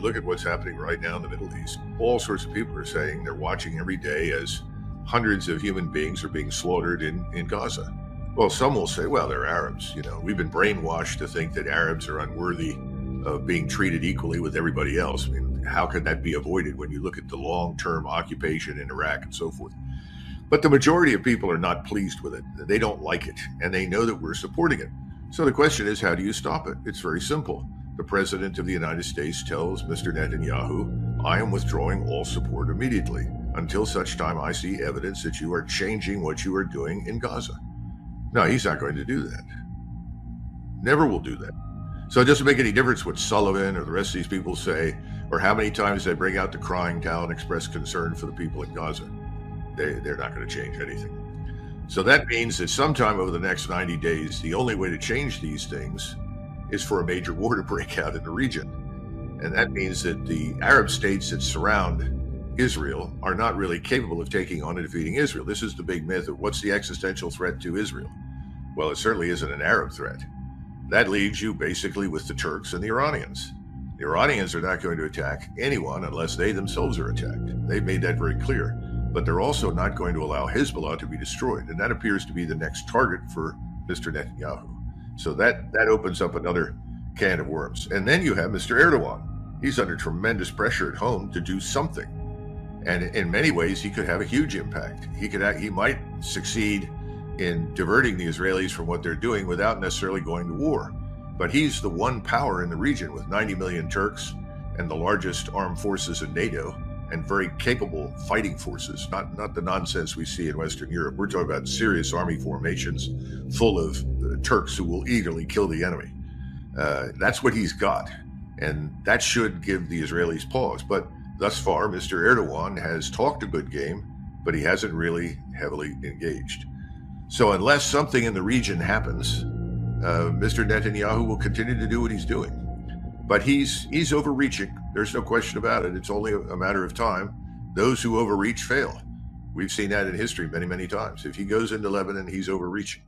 you look at what's happening right now in the Middle East, all sorts of people are saying they're watching every day as hundreds of human beings are being slaughtered in Gaza. Well, some will say, well, they're Arabs. We've been brainwashed to think that Arabs are unworthy of being treated equally with everybody else. I mean, how could that be avoided when you look at the long-term occupation in Iraq and so forth? But the majority of people are not pleased with it. They don't like it, and they know that we're supporting it. So the question is, how do you stop it? It's very simple. The President of the United States tells Mr. Netanyahu, I am withdrawing all support immediately until such time I see evidence that you are changing what you are doing in Gaza. No, he's not going to do that. Never will do that. So it doesn't make any difference what Sullivan or the rest of these people say, or how many times they bring out the crying towel and express concern for the people in Gaza. They're not going to change anything. So that means that sometime over the next 90 days, the only way to change these things is for a major war to break out in the region. And that means that the Arab states that surround Israel are not really capable of taking on and defeating Israel. This is the big myth of what's the existential threat to Israel? Well, it certainly isn't an Arab threat. That leaves you basically with the Turks and the Iranians. The Iranians are not going to attack anyone unless they themselves are attacked. They've made that very clear. But they're also not going to allow Hezbollah to be destroyed. And that appears to be the next target for Mr. Netanyahu. So that opens up another can of worms. And then you have Mr. Erdogan. He's under tremendous pressure at home to do something. And in many ways, he could have a huge impact. He might succeed in diverting the Israelis from what they're doing without necessarily going to war. But he's the one power in the region with 90 million Turks and the largest armed forces in NATO and very capable fighting forces, not the nonsense we see in Western Europe. We're talking about serious army formations full of Turks who will eagerly kill the enemy. That's what he's got. And that should give the Israelis pause. But thus far, Mr. Erdogan has talked a good game, but he hasn't really heavily engaged. So unless something in the region happens, Mr. Netanyahu will continue to do what he's doing. But he's overreaching. There's no question about it. It's only a matter of time. Those who overreach fail. We've seen that in history many, many times. If he goes into Lebanon, he's overreaching.